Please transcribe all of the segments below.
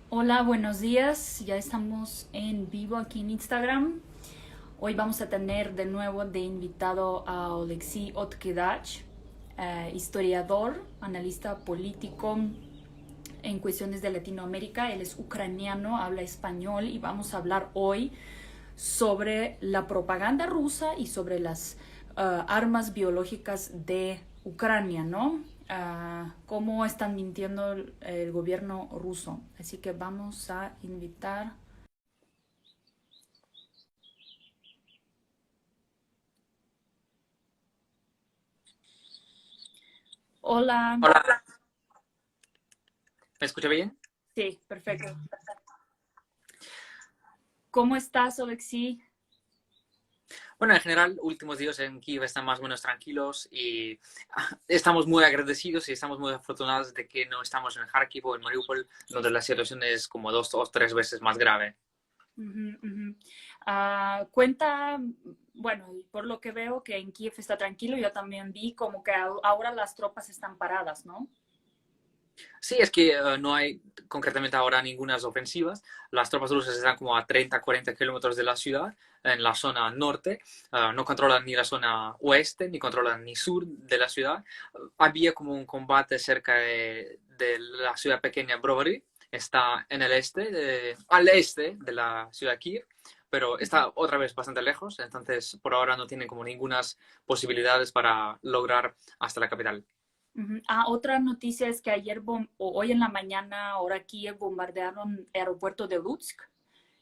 Hola, buenos días. Ya estamos en vivo aquí en Instagram. Hoy vamos a tener de nuevo de invitado a Oleksiy Otkevich, historiador, analista político en cuestiones de Latinoamérica. Él es ucraniano, habla español y vamos a hablar hoy sobre la propaganda rusa y sobre las armas biológicas de Ucrania, ¿no? Cómo están mintiendo el gobierno ruso. Así que vamos a invitar. Hola. Hola, ¿me escucha bien? Sí, perfecto. ¿Cómo estás, Oleksiy? Bueno, en general, últimos días en Kiev están más o menos tranquilos y estamos muy agradecidos y estamos muy afortunados de que no estamos en Kharkiv o en Mariupol, donde la situación es como dos o tres veces más grave. Ujú, ujú. Cuenta, bueno, por lo que veo que en Kiev está tranquilo, yo también vi como que ahora las tropas están paradas, ¿no? Sí, es que no hay concretamente ahora ninguna ofensivas. Las tropas rusas están como a 30, 40 kilómetros de la ciudad, en la zona norte. No controlan ni la zona oeste, ni controlan ni sur de la ciudad. Había como un combate cerca de la ciudad pequeña Brovary. Está en el este, al este de la ciudad Kiev, pero está otra vez bastante lejos. Entonces, por ahora no tienen como ninguna posibilidades para lograr hasta la capital. Ujú. Otra noticia es que ayer o hoy en la mañana, ahora aquí bombardearon el aeropuerto de Lutsk,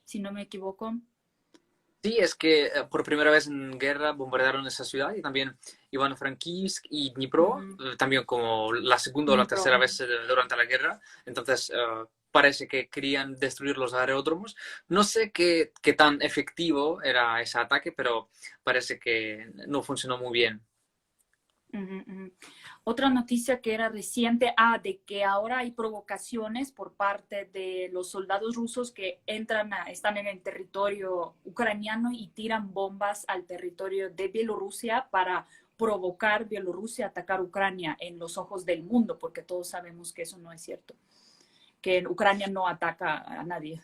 si no me equivoco. Sí, es que por primera vez en guerra bombardearon esa ciudad y también Ivano-Frankivsk y Dnipro, Ujú. también como la segunda o la Dnipro. tercera vez durante la guerra. Entonces, parece que querían destruir los aeródromos. No sé qué tan efectivo era ese ataque, pero parece que no funcionó muy bien. Ujú, ujú. Otra noticia que era reciente, de que ahora hay provocaciones por parte de los soldados rusos que están en el territorio ucraniano y tiran bombas al territorio de Bielorrusia para provocar Bielorrusia a atacar Ucrania en los ojos del mundo, porque todos sabemos que eso no es cierto, que Ucrania no ataca a nadie.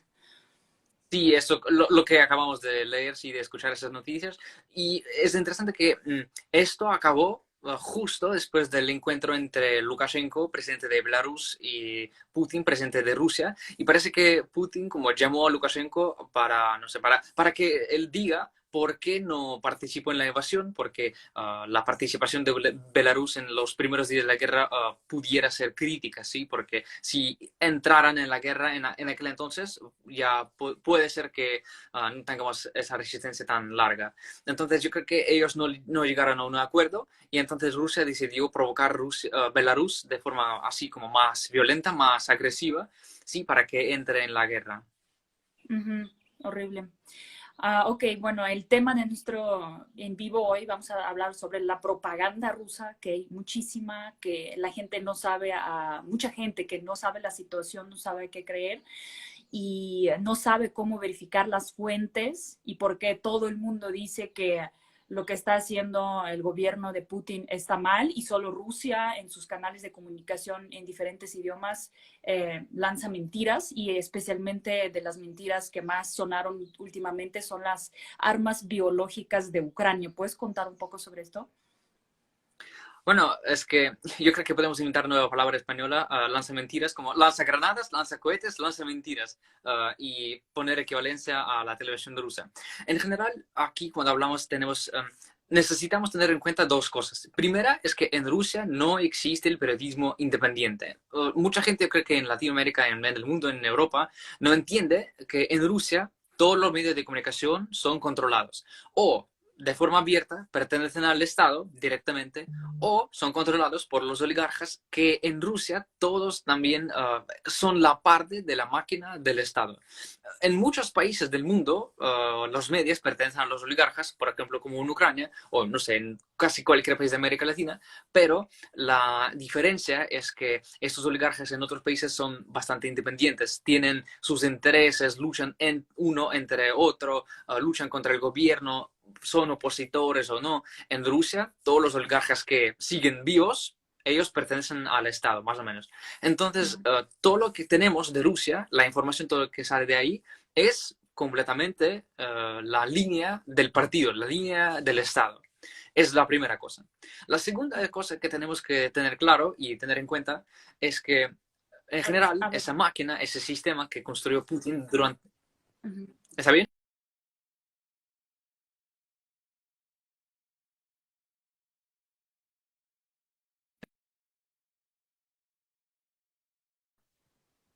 Sí, eso, lo que acabamos de leer, sí, de escuchar esas noticias. Y es interesante que esto acabó justo después del encuentro entre Lukashenko, presidente de Belarus, y Putin, presidente de Rusia. Y parece que Putin como llamó a Lukashenko para, no sé, para que él diga por qué no participó en la invasión, porque la participación de Belarus en los primeros días de la guerra pudiera ser crítica, ¿sí? Porque si entraran en la guerra en aquel entonces, ya puede ser que no tengamos esa resistencia tan larga. Entonces yo creo que ellos no llegaron a un acuerdo y entonces Rusia decidió provocar Belarus de forma así como más violenta, más agresiva, ¿sí? Para que entre en la guerra. Ujú. Horrible. Ok, bueno, el tema de nuestro en vivo hoy vamos a hablar sobre la propaganda rusa, que hay muchísima, que la gente no sabe, mucha gente que no sabe la situación, no sabe qué creer y no sabe cómo verificar las fuentes y por qué todo el mundo dice que lo que está haciendo el gobierno de Putin está mal y solo Rusia en sus canales de comunicación en diferentes idiomas lanza mentiras y especialmente de las mentiras que más sonaron últimamente son las armas biológicas de Ucrania. ¿Puedes contar un poco sobre esto? Bueno, es que yo creo que podemos inventar nueva palabra española, lanza mentiras, como lanza granadas, lanza cohetes, lanza mentiras, y poner equivalencia a la televisión rusa. En general, aquí cuando hablamos necesitamos tener en cuenta dos cosas. Primera es que en Rusia no existe el periodismo independiente. Mucha gente cree que en Latinoamérica, en el mundo, en Europa, no entiende que en Rusia todos los medios de comunicación son controlados. O de forma abierta pertenecen al Estado directamente o son controlados por los oligarcas que en Rusia todos también son la parte de la máquina del Estado. En muchos países del mundo, los medios pertenecen a los oligarcas, por ejemplo, como en Ucrania, o no sé, en casi cualquier país de América Latina, pero la diferencia es que estos oligarcas en otros países son bastante independientes, tienen sus intereses, luchan uno entre otro, luchan contra el gobierno, son opositores o no. En Rusia, todos los oligarcas que siguen vivos ellos pertenecen al Estado, más o menos. Entonces, todo lo que tenemos de Rusia, la información, todo lo que sale de ahí, es completamente la línea del partido, la línea del Estado. Es la primera cosa. La segunda cosa que tenemos que tener claro y tener en cuenta es que, en general, A ver. esa máquina, ese sistema que construyó Putin durante... Ujú. ¿Está bien?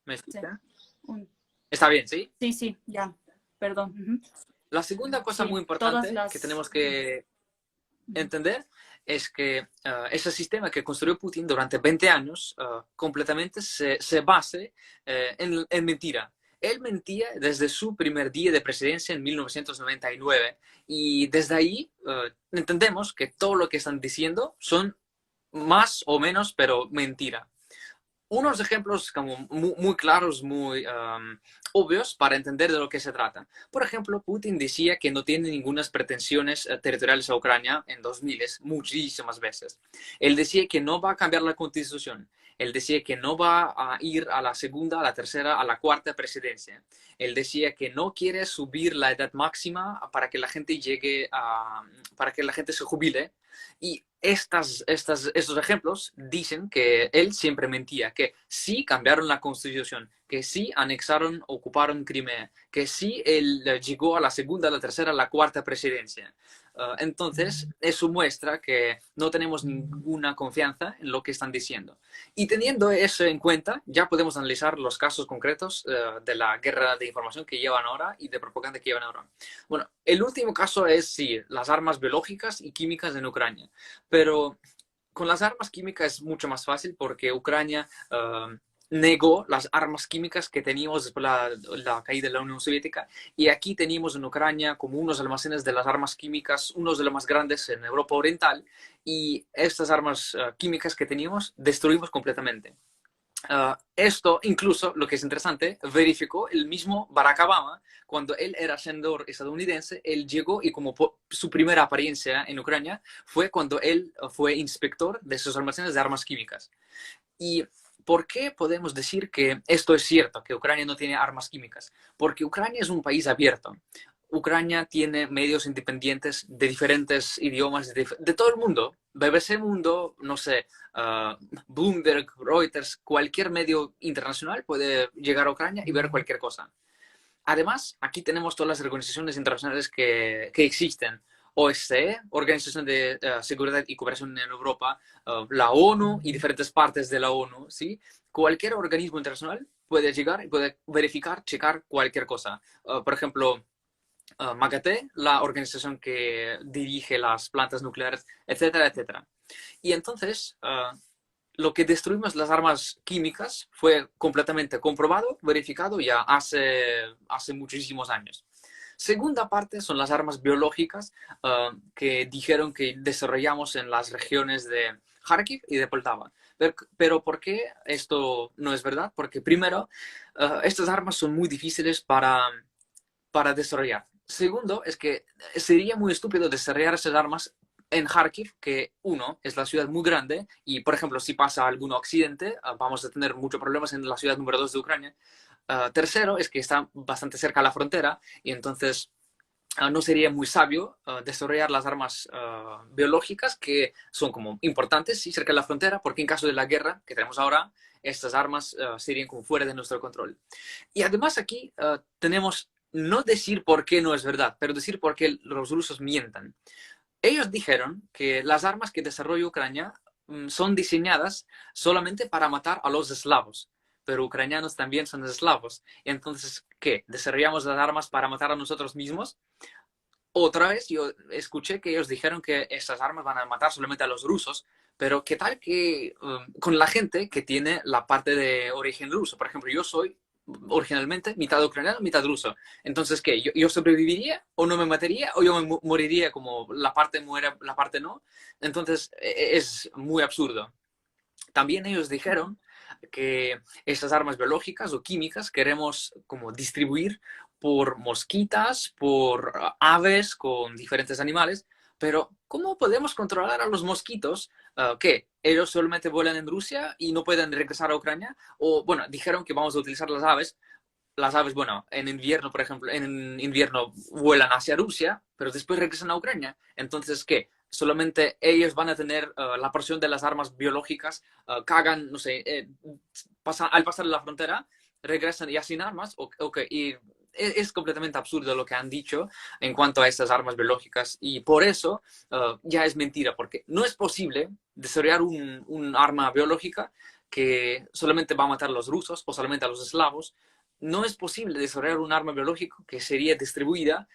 ¿Me Sí, escucha? un- ¿Está bien, sí? sí, sí, ya, perdón. Ujú. La segunda cosa muy Sí, todas importante que las... tenemos que Ujú. entender es que ese sistema que construyó Putin durante 20 años completamente se base en mentira. Él mentía desde su primer día de presidencia en 1999 y desde ahí entendemos que todo lo que están diciendo son más o menos, pero mentira. Unos ejemplos como muy claros, muy obvios para entender de lo que se trata. Por ejemplo, Putin decía que no tiene ninguna pretensiones territoriales a Ucrania en 2000, muchísimas veces. Él decía que no va a cambiar la constitución. Él decía que no va a ir a la segunda, a la tercera, a la cuarta presidencia. Él decía que no quiere subir la edad máxima para que la gente llegue a, para que la gente se jubile. Y estos ejemplos dicen que él siempre mentía, que sí cambiaron la constitución, que sí anexaron, ocuparon Crimea, que sí él llegó a la segunda, a la tercera, a la cuarta presidencia. Entonces, eso muestra que no tenemos ninguna confianza en lo que están diciendo. Y teniendo eso en cuenta, ya podemos analizar los casos concretos de la guerra de información que llevan ahora y de propaganda que llevan ahora. Bueno, el último caso es, sí, las armas biológicas y químicas en Ucrania. Pero con las armas químicas es mucho más fácil porque Ucrania negó las armas químicas que teníamos después de la caída de la Unión Soviética. Y aquí tenemos en Ucrania como unos almacenes de las armas químicas, unos de los más grandes en Europa Oriental. Y estas armas químicas que teníamos destruimos completamente. Esto, incluso, lo que es interesante, verificó el mismo Barack Obama cuando él era senador estadounidense. Él llegó y como su primera apariencia en Ucrania fue cuando él fue inspector de esos almacenes de armas químicas. ¿Y por qué podemos decir que esto es cierto, que Ucrania no tiene armas químicas? Porque Ucrania es un país abierto. Ucrania tiene medios independientes de diferentes idiomas, de todo el mundo. BBC Mundo, no sé, Bloomberg, Reuters, cualquier medio internacional puede llegar a Ucrania y ver cualquier cosa. Además, aquí tenemos todas las organizaciones internacionales que existen. OSCE, Organización de Seguridad y Cooperación en Europa, la ONU y diferentes partes de la ONU, ¿sí? Cualquier organismo internacional puede llegar y puede verificar, checar cualquier cosa. Por ejemplo, MAGATE, la organización que dirige las plantas nucleares, etcétera, etcétera. Y entonces, lo que destruimos las armas químicas fue completamente comprobado, verificado ya hace muchísimos años. Segunda parte son las armas biológicas que dijeron que desarrollamos en las regiones de Kharkiv y de Poltava. Pero ¿por qué esto no es verdad? Porque primero, estas armas son muy difíciles para desarrollar. Segundo, es que sería muy estúpido desarrollar esas armas en Kharkiv, que uno, es la ciudad muy grande y, por ejemplo, si pasa algún accidente, vamos a tener muchos problemas en la ciudad número 2 de Ucrania. Tercero, es que está bastante cerca a la frontera y entonces no sería muy sabio desarrollar las armas biológicas que son como importantes sí, cerca de la frontera, porque en caso de la guerra que tenemos ahora, estas armas serían como fuera de nuestro control. Y además aquí tenemos no decir por qué no es verdad, pero decir por qué los rusos mientan. Ellos dijeron que las armas que desarrolla Ucrania son diseñadas solamente para matar a los eslavos, pero ucranianos también son eslavos. Entonces, ¿qué? ¿Desarrollamos las armas para matar a nosotros mismos? Otra vez yo escuché que ellos dijeron que estas armas van a matar solamente a los rusos, pero ¿qué tal que con la gente que tiene la parte de origen ruso? Por ejemplo, yo soy originalmente mitad ucraniano, mitad ruso. Entonces, ¿qué? ¿Yo sobreviviría o no me mataría o yo me moriría como la parte muere, la parte no? Entonces, es muy absurdo. También ellos dijeron que estas armas biológicas o químicas queremos como distribuir por mosquitas, por aves con diferentes animales, Pero, ¿cómo podemos controlar a los mosquitos? ¿Qué? ¿Ellos solamente vuelan en Rusia y no pueden regresar a Ucrania? O, bueno, dijeron que vamos a utilizar las aves. Las aves, bueno, en invierno, por ejemplo, en invierno vuelan hacia Rusia, pero después regresan a Ucrania. Entonces, ¿qué? Solamente ellos van a tener la porción de las armas biológicas, cagan, no sé, al pasar la frontera, regresan ya sin armas, y es completamente absurdo lo que han dicho en cuanto a estas armas biológicas y por eso ya es mentira, porque no es posible desarrollar un arma biológica que solamente va a matar a los rusos o solamente a los eslavos. No es posible desarrollar un arma biológica que sería distribuida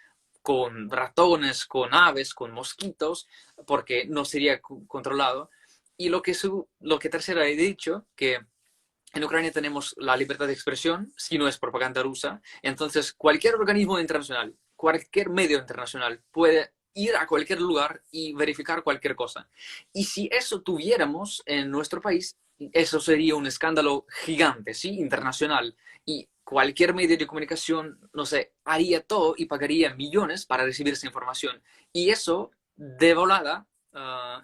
con ratones, con aves, con mosquitos, porque no sería controlado. Y lo que tercero he dicho, que en Ucrania tenemos la libertad de expresión, si no es propaganda rusa, entonces cualquier organismo internacional, cualquier medio internacional puede ir a cualquier lugar y verificar cualquier cosa. Y si eso tuviéramos en nuestro país, eso sería un escándalo gigante, ¿sí? Internacional. Y cualquier medio de comunicación, no sé, haría todo y pagaría millones para recibir esa información. Y eso, de volada,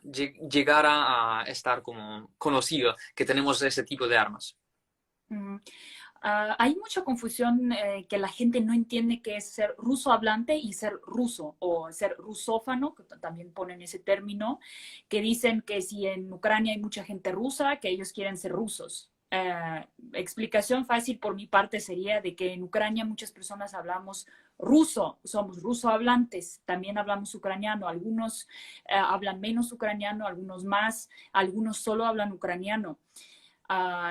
llegara a estar como conocido que tenemos ese tipo de armas. Mm. Hay mucha confusión que la gente no entiende qué es ser ruso hablante y ser ruso o ser rusófano, que también ponen ese término, que dicen que si en Ucrania hay mucha gente rusa, que ellos quieren ser rusos. Explicación fácil por mi parte sería de que en Ucrania muchas personas hablamos ruso, somos ruso hablantes, también hablamos ucraniano, algunos hablan menos ucraniano, algunos más, algunos solo hablan ucraniano.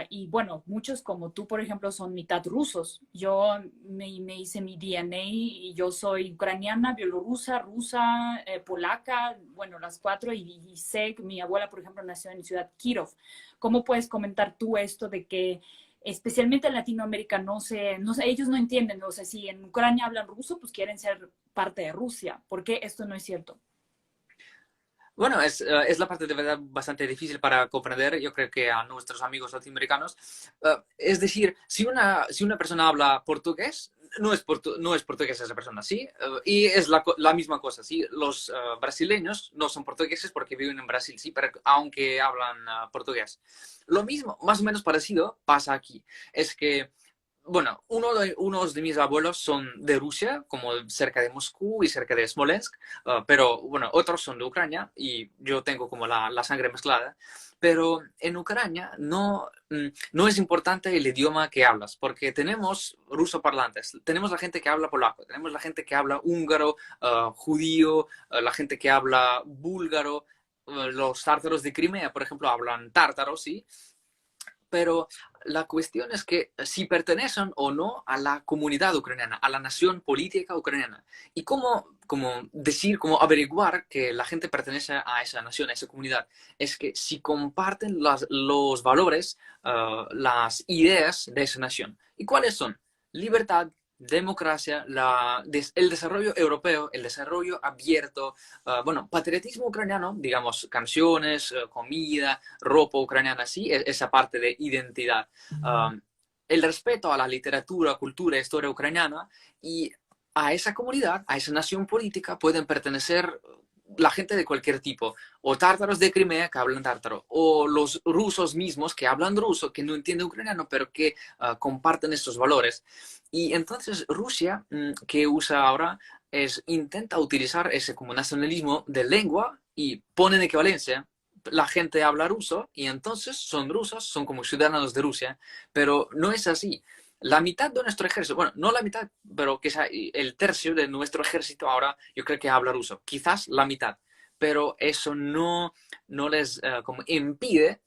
Y bueno, muchos como tú, por ejemplo, son mitad rusos. Yo me hice mi DNA y yo soy ucraniana, bielorrusa, rusa, polaca, bueno, las cuatro, y sé que mi abuela, por ejemplo, nació en ciudad Kirov. ¿Cómo puedes comentar tú esto de que especialmente en Latinoamérica no sé, ellos no entienden, o sea, si en Ucrania hablan ruso, pues quieren ser parte de Rusia? ¿Por qué esto no es cierto? Bueno, es la parte de verdad bastante difícil para comprender, yo creo que a nuestros amigos latinoamericanos. Es decir, si una persona habla portugués, no es portugués esa persona, ¿sí? Y es la misma cosa, ¿sí? Los brasileños no son portugueses porque viven en Brasil, ¿sí? Pero, aunque hablan portugués. Lo mismo, más o menos parecido, pasa aquí. Es que bueno, unos de mis abuelos son de Rusia, como cerca de Moscú y cerca de Smolensk, pero bueno, otros son de Ucrania y yo tengo como la sangre mezclada. Pero en Ucrania no es importante el idioma que hablas, porque tenemos ruso parlantes, tenemos la gente que habla polaco, tenemos la gente que habla húngaro, judío, la gente que habla búlgaro, los tártaros de Crimea, por ejemplo, hablan tártaro, ¿sí? Pero la cuestión es que si pertenecen o no a la comunidad ucraniana, a la nación política ucraniana. Y cómo averiguar que la gente pertenece a esa nación, a esa comunidad, es que si comparten los valores, las ideas de esa nación. ¿Y cuáles son? Libertad, democracia, el desarrollo europeo, el desarrollo abierto, bueno, patriotismo ucraniano, digamos, canciones, comida, ropa ucraniana, sí, esa parte de identidad. El respeto a la literatura, cultura, historia ucraniana y a esa comunidad, a esa nación política pueden pertenecer la gente de cualquier tipo, o tártaros de Crimea que hablan tártaro, o los rusos mismos que hablan ruso, que no entienden ucraniano, pero que comparten estos valores. Y entonces Rusia, que usa ahora, intenta utilizar ese como nacionalismo de lengua y pone en equivalencia. La gente habla ruso y entonces son rusos, son como ciudadanos de Rusia, pero no es así. La mitad de nuestro ejército, bueno, no la mitad, pero quizá el tercio de nuestro ejército ahora yo creo que habla ruso, quizás la mitad, pero eso no les como impide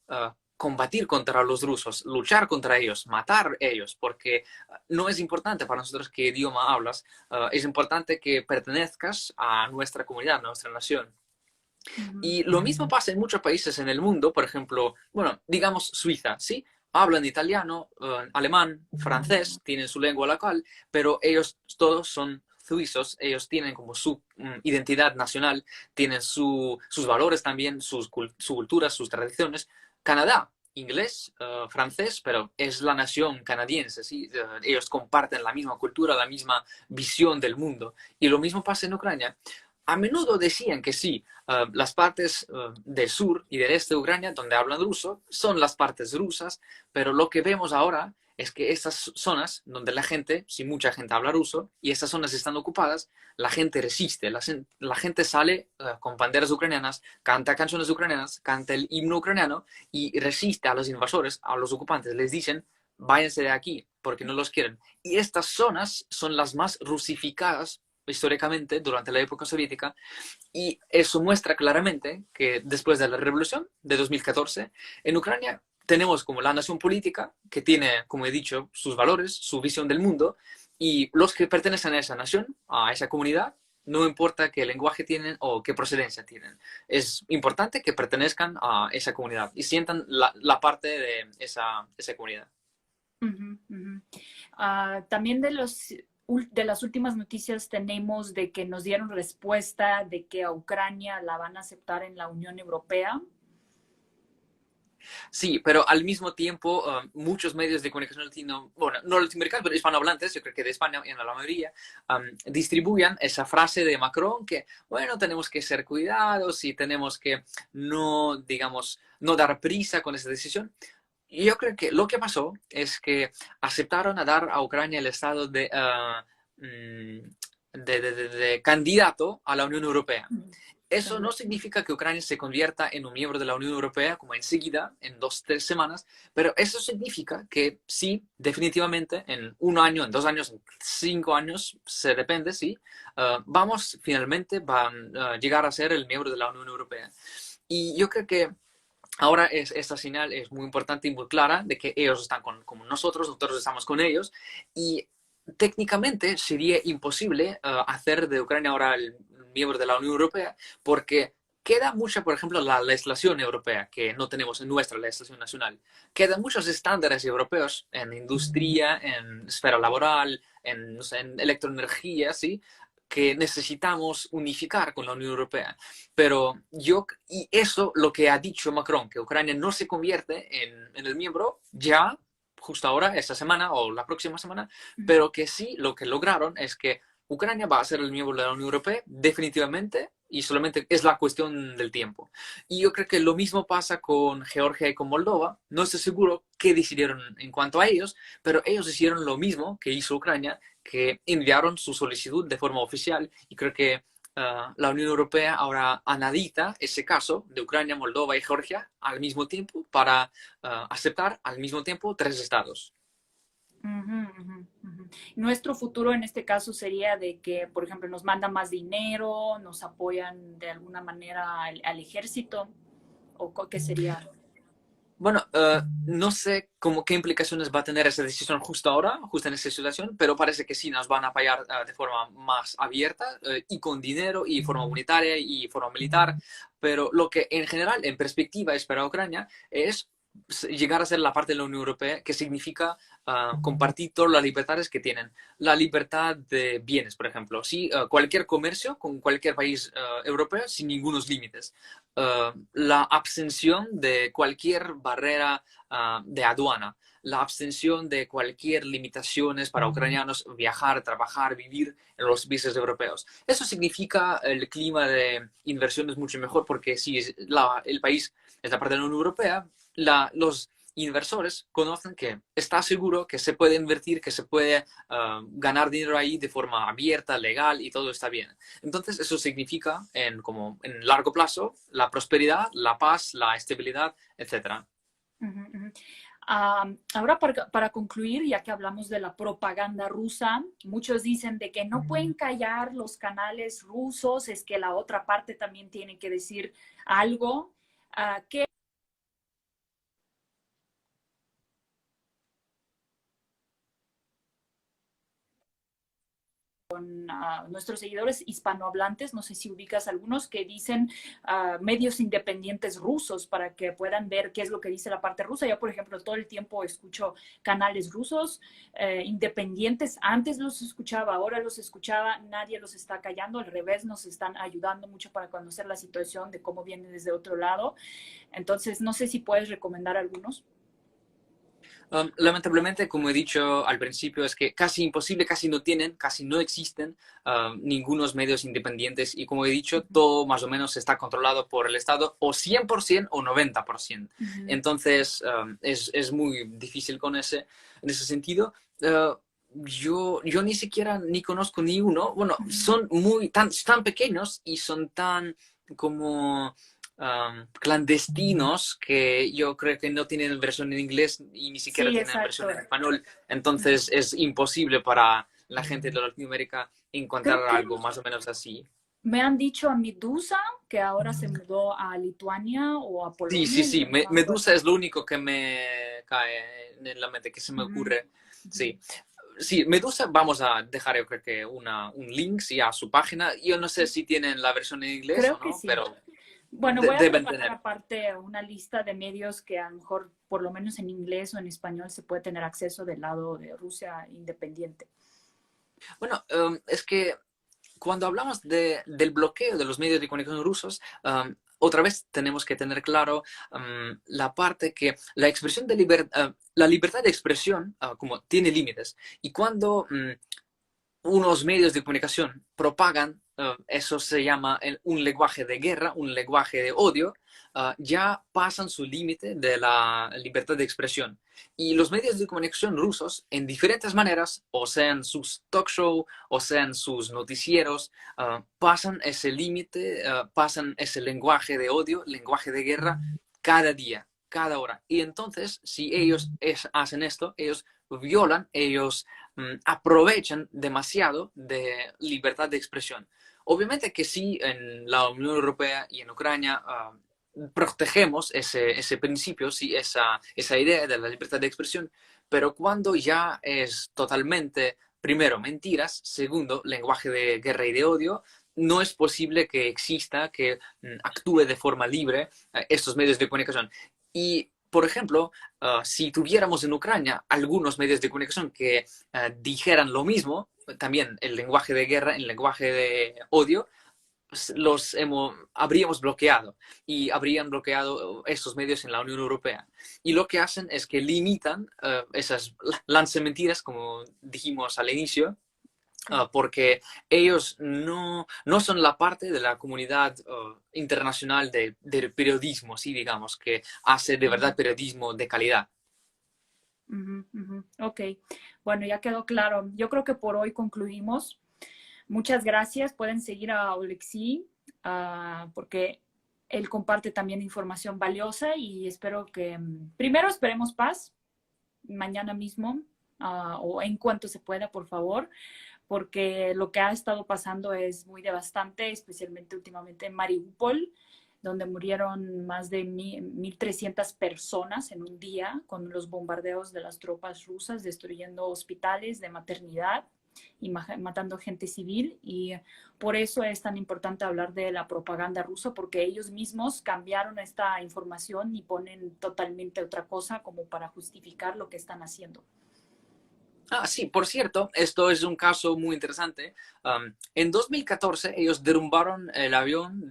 combatir contra los rusos, luchar contra ellos, matar ellos, porque no es importante para nosotros qué idioma hablas, es importante que pertenezcas a nuestra comunidad, a nuestra nación. Ujú. Y lo mismo pasa en muchos países en el mundo, por ejemplo, bueno, digamos Suiza, ¿sí? Hablan italiano, alemán, francés, tienen su lengua local, pero ellos todos son suizos, ellos tienen como su identidad nacional, tienen sus valores también, su cultura, sus tradiciones. Canadá, inglés, francés, pero es la nación canadiense, ¿sí? Ellos comparten la misma cultura, la misma visión del mundo. Y lo mismo pasa en Ucrania. a menudo decían que sí, las partes del sur y del este de Ucrania, donde hablan ruso, son las partes rusas, pero lo que vemos ahora es que estas zonas donde la gente, si mucha gente habla ruso, y estas zonas están ocupadas, la gente resiste, la gente sale con banderas ucranianas, canta canciones ucranianas, canta el himno ucraniano y resiste a los invasores, a los ocupantes, les dicen, váyanse de aquí, porque no los quieren. Y estas zonas son las más rusificadas históricamente durante la época soviética, y eso muestra claramente que después de la revolución de 2014, en Ucrania tenemos como la nación política que tiene, como he dicho, sus valores, su visión del mundo, y los que pertenecen a esa nación, a esa comunidad, no importa qué lenguaje tienen o qué procedencia tienen. Es importante que pertenezcan a esa comunidad y sientan la parte de esa comunidad. Ujú, ujú. También de las últimas noticias tenemos de que nos dieron respuesta de que a Ucrania la van a aceptar en la Unión Europea. Sí, pero al mismo tiempo muchos medios de comunicación bueno, no latinoamericanos, pero hispanohablantes, yo creo que de España en la mayoría, distribuyan esa frase de Macron que, bueno, tenemos que ser cuidados y tenemos que no, digamos, no dar prisa con esa decisión. Y yo creo que lo que pasó es que aceptaron a dar a Ucrania el estado de candidato a la Unión Europea. Eso no significa que Ucrania se convierta en un miembro de la Unión Europea como enseguida, en 2 o 3 semanas, pero eso significa que sí, definitivamente, en 1 año, en 2 años, en 5 años, se depende, sí, vamos finalmente van a llegar a ser el miembro de la Unión Europea. Y yo creo que ahora esta señal es muy importante y muy clara de que ellos están con nosotros estamos con ellos, y técnicamente sería imposible hacer de Ucrania ahora el miembro de la Unión Europea porque queda mucha, por ejemplo, la legislación europea que no tenemos en nuestra legislación nacional. Quedan muchos estándares europeos en industria, en esfera laboral, en, no sé, en electroenergía, ¿sí? Que necesitamos unificar con la Unión Europea. Y eso lo que ha dicho Macron, que Ucrania no se convierte en el miembro ya, justo ahora, esta semana o la próxima semana, pero que sí lo que lograron es que Ucrania va a ser el miembro de la Unión Europea definitivamente y solamente es la cuestión del tiempo. Y yo creo que lo mismo pasa con Georgia y con Moldova. No estoy seguro qué decidieron en cuanto a ellos, pero ellos hicieron lo mismo que hizo Ucrania, que enviaron su solicitud de forma oficial, y creo que la Unión Europea ahora analiza ese caso de Ucrania, Moldova y Georgia al mismo tiempo para aceptar al mismo tiempo 3 estados. Ujú, ujú, ujú. Nuestro futuro en este caso sería de que, por ejemplo, nos mandan más dinero, nos apoyan de alguna manera al ejército, o qué sería. Bueno, no sé qué implicaciones va a tener esa decisión justo ahora, justo en esta situación, pero parece que sí nos van a apoyar de forma más abierta y con dinero y forma unitaria y forma militar. Pero lo que en general, en perspectiva, es para Ucrania es llegar a ser la parte de la Unión Europea, que significa compartir todas las libertades que tienen. La libertad de bienes, por ejemplo. Sí, cualquier comercio con cualquier país europeo sin ningunos límites. La abstención de cualquier barrera de aduana, la abstención de cualquier limitaciones para ucranianos viajar, trabajar, vivir en los países europeos. Eso significa el clima de inversión es mucho mejor porque si el país es la parte de la Unión Europea, los inversores conocen que está seguro que se puede invertir, que se puede ganar dinero ahí de forma abierta, legal y todo está bien. Entonces eso significa como en largo plazo la prosperidad, la paz, la estabilidad, etcétera. Ujú, ujú. Ahora para concluir, ya que hablamos de la propaganda rusa, muchos dicen de que no pueden callar los canales rusos, es que la otra parte también tiene que decir algo. ¿Qué nuestros seguidores hispanohablantes, no sé si ubicas algunos que dicen medios independientes rusos para que puedan ver qué es lo que dice la parte rusa? Yo, por ejemplo, todo el tiempo escucho canales rusos independientes. Antes los escuchaba, ahora los escuchaba, nadie los está callando, al revés, nos están ayudando mucho para conocer la situación de cómo viene desde otro lado. Entonces, no sé si puedes recomendar algunos. Lamentablemente, como he dicho al principio, es que casi imposible, casi no tienen, casi no existen ningunos medios independientes y como he dicho, Ujú, todo más o menos está controlado por el Estado o 100% o 90%. ujú. Entonces, es muy difícil en ese sentido. Uh, yo ni siquiera ni conozco ni uno. Bueno, Ujú. son tan pequeños y son tan como clandestinos que yo creo que no tienen versión en inglés y ni siquiera Sí, tienen versión en exacto. español. Ujú. Entonces es imposible para la gente de Latinoamérica encontrar Creo que algo más o menos así. me han dicho a Medusa que ahora se mudó a Lituania o a Sí, sí, Polonia, sí. no me Medusa acuerdo. es lo único que me cae en la mente, que se me Ujú, ocurre. ujú. Sí. Sí, Medusa, vamos a dejar yo creo que un link sí, a su página. Yo no sé si tienen la versión en inglés o Creo que no, sí. pero Bueno, voy a deben preparar tener. aparte una lista de medios que a lo mejor, por lo menos en inglés o en español, se puede tener acceso del lado de Rusia independiente. Bueno, es que cuando hablamos del bloqueo de los medios de comunicación rusos, otra vez tenemos que tener claro la parte que la libertad de expresión como tiene límites. Y cuando unos medios de comunicación propagan, eso se llama un lenguaje de guerra, un lenguaje de odio, ya pasan su límite de la libertad de expresión. Y los medios de comunicación rusos, en diferentes maneras, o sean sus talk show, o sean sus noticieros, pasan ese límite, pasan ese lenguaje de odio, lenguaje de guerra, cada día, cada hora. Y entonces, si ellos hacen esto, ellos violan, ellos aprovechan demasiado de libertad de expresión. Obviamente que sí, en la Unión Europea y en Ucrania protegemos ese principio, sí, esa idea de la libertad de expresión, pero cuando ya es totalmente, primero, mentiras, segundo, lenguaje de guerra y de odio, no es posible que exista, que actúe de forma libre estos medios de comunicación. Y, por ejemplo, si tuviéramos en Ucrania algunos medios de comunicación que dijeran lo mismo, también el lenguaje de guerra, el lenguaje de odio, pues habríamos bloqueado y habrían bloqueado estos medios en la Unión Europea. Y lo que hacen es que limitan esas lanzamentiras, como dijimos al inicio, Sí. porque ellos no son la parte de la comunidad internacional de periodismo, sí, digamos, que hace de verdad Ujú, periodismo de calidad. ujú, ujú. Ok, bueno, ya quedó claro. Yo creo que por hoy concluimos. Muchas gracias. Pueden seguir a Oleksiy porque él comparte también información valiosa y espero que primero esperemos paz mañana mismo o en cuanto se pueda, por favor, porque lo que ha estado pasando es muy devastante, especialmente últimamente en Mariupol, donde murieron más de 1.300 personas en un día con los bombardeos de las tropas rusas, destruyendo hospitales de maternidad y matando gente civil. Y por eso es tan importante hablar de la propaganda rusa, porque ellos mismos cambiaron esta información y ponen totalmente otra cosa como para justificar lo que están haciendo. Ah, sí, por cierto, esto es un caso muy interesante. En 2014 ellos derrumbaron el avión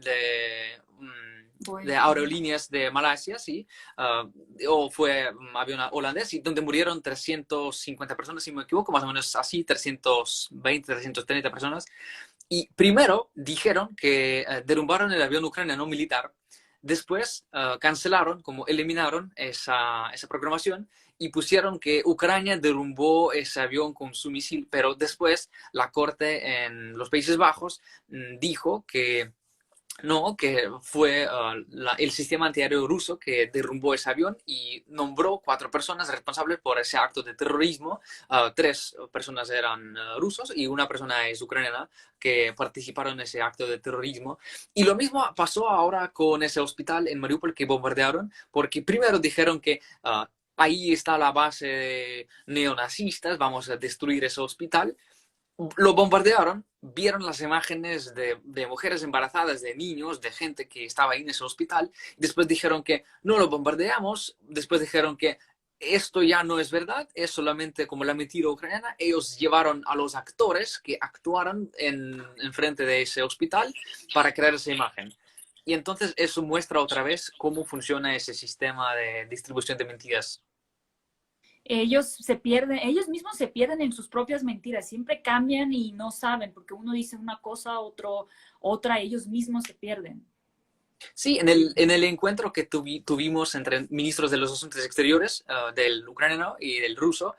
Voy. de aerolíneas de Malasia, sí, o fue un avión holandés, y donde murieron 350 personas, si no me equivoco, más o menos así, 320, 330 personas. Y primero dijeron que derrumbaron el avión ucraniano militar. Después cancelaron, como eliminaron esa programación y pusieron que Ucrania derrumbó ese avión con su misil, pero después la corte en los Países Bajos dijo que no, que fue el sistema antiaéreo ruso que derrumbó ese avión y nombró 4 personas responsables por ese acto de terrorismo. 3 personas eran rusos y una persona es ucraniana que participaron en ese acto de terrorismo. Y lo mismo pasó ahora con ese hospital en Mariupol que bombardearon, porque primero dijeron que ahí está la base de neonazistas, vamos a destruir ese hospital. Lo bombardearon, vieron las imágenes de mujeres embarazadas, de niños, de gente que estaba ahí en ese hospital, y después dijeron que no lo bombardeamos, después dijeron que esto ya no es verdad, es solamente como la mentira ucraniana. Ellos llevaron a los actores que actuaron en frente de ese hospital para crear esa imagen. Y entonces eso muestra otra vez cómo funciona ese sistema de distribución de mentiras. ellos se pierden, ellos mismos se pierden en sus propias mentiras, siempre cambian y no saben, porque uno dice una cosa, otra, ellos mismos se pierden. Sí, en el encuentro que tuvimos entre ministros de los Asuntos Exteriores del ucraniano y del ruso,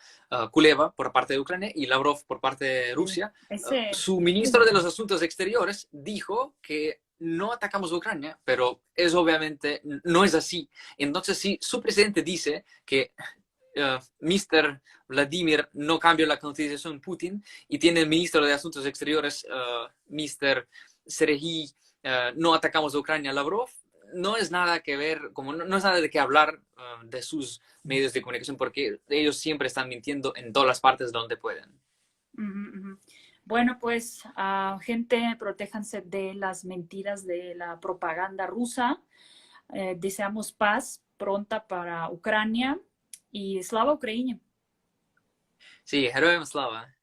Kuleva por parte de Ucrania y Lavrov por parte de Sí. Rusia, Ese, su ministro de los Asuntos Exteriores dijo que no atacamos a Ucrania, pero eso obviamente no es así. Entonces, si su presidente dice que Mr. Vladimir no cambió la constitución Putin y tiene el ministro de Asuntos Exteriores, Mr. Sergei, no atacamos a Ucrania, Lavrov, no es nada que ver, como no es nada de qué hablar de sus medios de comunicación, porque ellos siempre están mintiendo en todas las partes donde pueden. Bueno, pues gente, protéjanse de las mentiras de la propaganda rusa. Deseamos paz pronta para Ucrania y Slava Ukraini. Sí, Heroem Slava.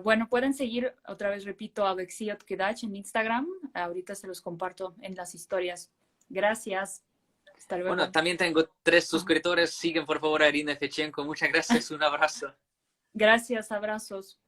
Bueno, pueden seguir, otra vez repito, a Alexiot Kedach en Instagram. Ahorita se los comparto en las historias. Gracias. Hasta Bueno, luego. también tengo 3 suscriptores. Siguen por favor a Irina Fechenko. Muchas gracias. Un abrazo. Gracias, abrazos.